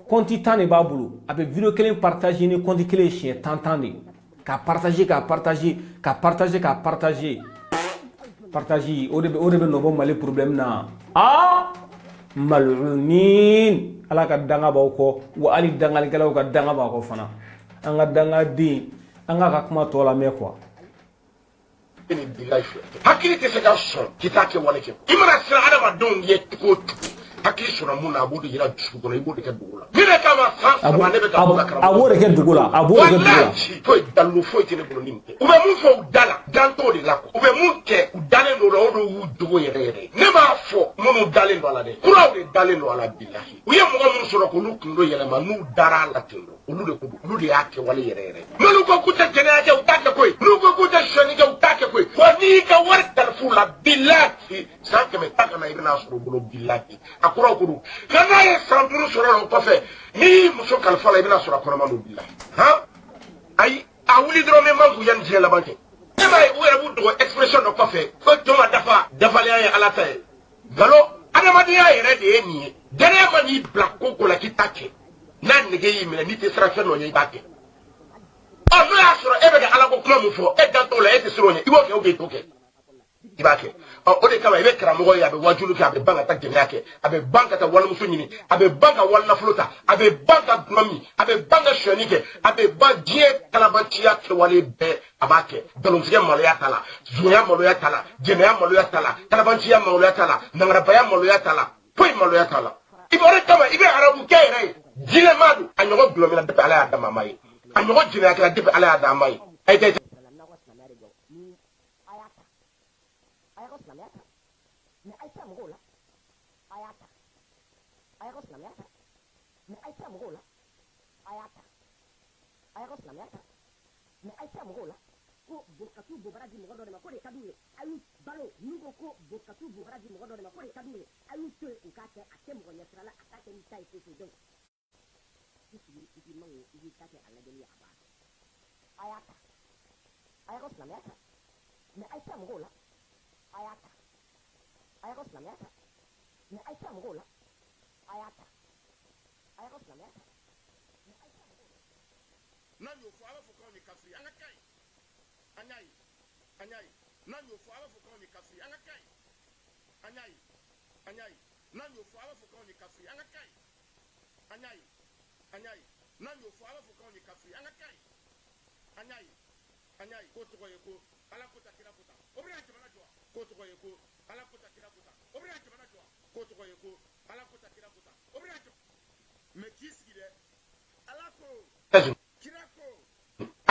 compte 10 de b'a bolo a bɛ video kelen partager ni compte kelen siɲɛ 10 de ka partager o de bɛ nɔbɔ Mali problème na malunin ala ka danga b'aw kɔ wa hali dangalikɛlaw ka danga b'aw kɔ fana an ka dangaden an ka kuma tɔ la mɛn quoi hakili tɛ se ka sɔn k'i t'a kɛ wale kɛ i mana siran adamadenw ye cogo o cogo hakili sɔnna mun na a b'o de yira dusu kɔnɔ i b'o de kɛ dugu la ne de kama san 3 ne bɛ taa bɔ karamɔgɔ a b'o de kɛ dugu la foyi dalu foyi tɛ ne bolo ni nin tɛ u bɛ mun fɔ u da la dan t'o de la u bɛ mun kɛ u dalen don o la o de y'u dogo yɛrɛ ne b'a fɔ minnu dalen don a la dɛ kuraw de dalen don a la bilahi u ye mɔgɔ minnu sɔrɔ k'olu kundo yɛlɛma n'u dara a la ten olu de ko don olu de y'a kɛwale yɛrɛ n'olu ko k'u tɛ jɛnɛya kɛ u t'a kɛ koyi n'u ko k'u tɛ sɔnni kɛ u t'a kɛ koyi wa n'i ka wari kalifu la bilahi san 100 ta kana i bɛna sɔrɔ u bolo bilahi a kuraw ko don nka n'a ye san 5 sɔrɔ la o kɔfɛ n'i muso kalifa la i bɛna sɔrɔ a kɔnɔma don bilahi han ayi a wuli dɔrɔn bɛ man k'u yan diɲɛ laban cɛ e m'a ye u yɛrɛ b'u dogo expression dɔ kɔfɛ ko jɔn ka dafa dafalen ye ala ta ye nkalon adamadenya yɛrɛ de ye nin ye danaya ma n'i bila ko ko la k'i ta kɛ n'a nege y'i minɛ n'i tɛ siran fɛn dɔ ɲɛ i b'a kɛ n'o y'a sɔrɔ e bɛ ka ala ko kuma min fɔ e dan t'o la e tɛ siran o ɲɛ i b'o kɛ ou bien i t'o kɛ i b'a kɛ o de kama i bɛ karamɔgɔ ye a bɛ wajulu kɛ a bɛ ban ka taa jɛnɛya kɛ a bɛ ban ka taa walimuso ɲini a bɛ ban ka wali nafolo ta a bɛ ban ka dunan min a bɛ ban ka sonyani kɛ a bɛ ban diɲɛ kalabanciya kɛwale bɛɛ a b'a kɛ nkalontigɛ maloya t'a la zonya maloya t'a la jɛnɛya maloya t'a la kalabanciya maloya t'a la nangarabaya maloya t'a la foyi maloya t'a la i bɛ o de kama i bɛ arabukɛ yɛrɛ ye jinɛma don a ɲɔgɔn gulɔmina depuis ala y'a d'a ma ye a ɲɔgɔn jɛnɛya kɛra depuis ala y'a d'a ma ye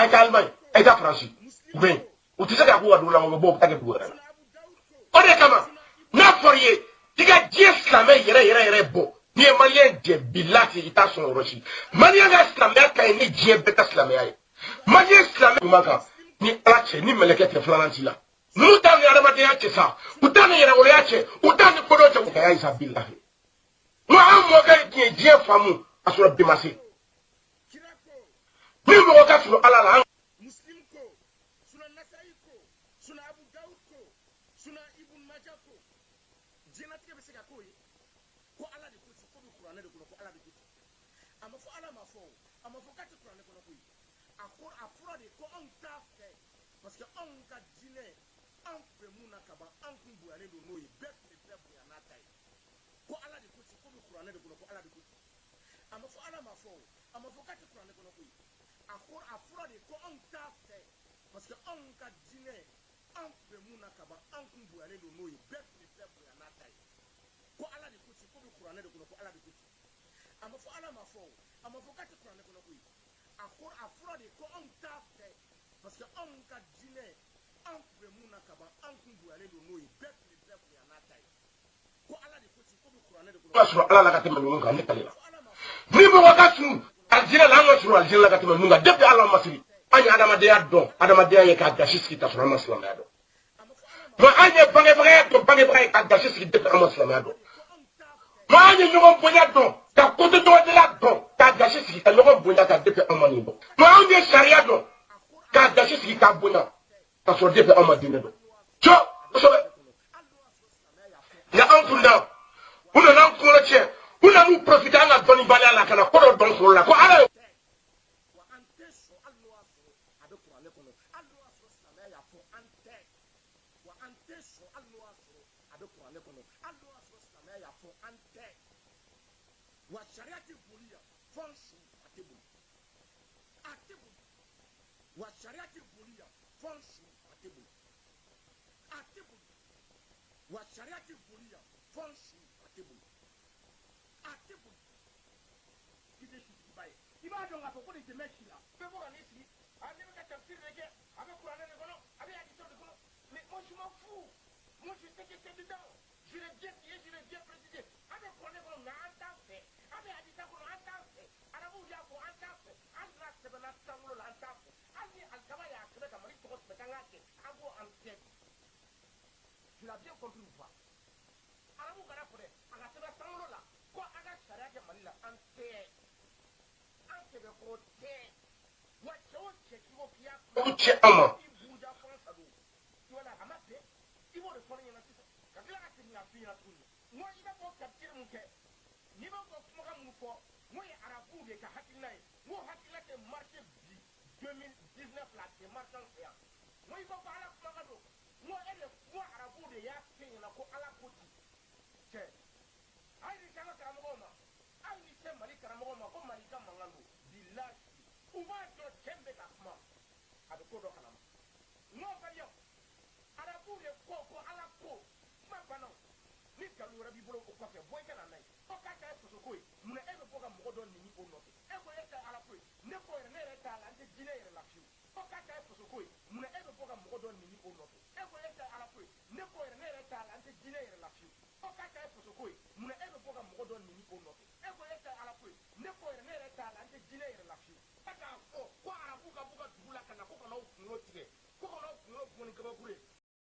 ay ka Allemagne ay ka France ben o tɛ se ka ko wadu la mo bo ta ke duwara o de kama n'a fɔra i ye i ka diɲɛ silamɛ yɛrɛ bɔ ni ye maliyɛn jɛ bilahi i t'a sɔn yɔrɔ si maliyɛn ka silamɛya ka ɲi ni diɲɛ bɛɛ ka silamɛya ye maliyɛn silamɛ ɲuman kan ni ala cɛ ni mɛlɛkɛ tɛ filanan ci la n'u t'a ni adamadenya cɛ sa u t'a ni yɛrɛwoloya cɛ u t'a ni kodɔn cɛ u ka y'a isa bilahi nka an mɔkɛ ye diɲɛ faamu a sɔrɔ bi ma se ni mɔgɔ ka surun ala la ala la ka tɛmɛ ninnu kan ne kale la ni mɔgɔ ka sun aljinɛ la an ka surun aljinɛ la ka tɛmɛ ninnu kan depuis ala ma siri an ye adamadenya dɔn adamadenya ye k'a gasi sigi ka sɔrɔ an ma silamɛya dɔn nka an ye bangebagaya dɔn bangebaga ye k'a gasi sigi depuis an ma silamɛya dɔn nka an ye ɲɔgɔn bonya dɔn ka koto ɲɔgɔndela dɔn k'a gasi sigi ka ɲɔgɔn bonya ka depuis an ma nin dɔn nka an ye sariya dɔn k'a gasi sigi k'a bonya ka sɔrɔ depuis an ma diinɛ dɔn co kosɛbɛ nka an tun da u nana an kunkolo tiɲɛ u nana u profiter an ka dɔnnibaliya la ka na ko dɔ dɔn foro la ko ala What o cɛ an ma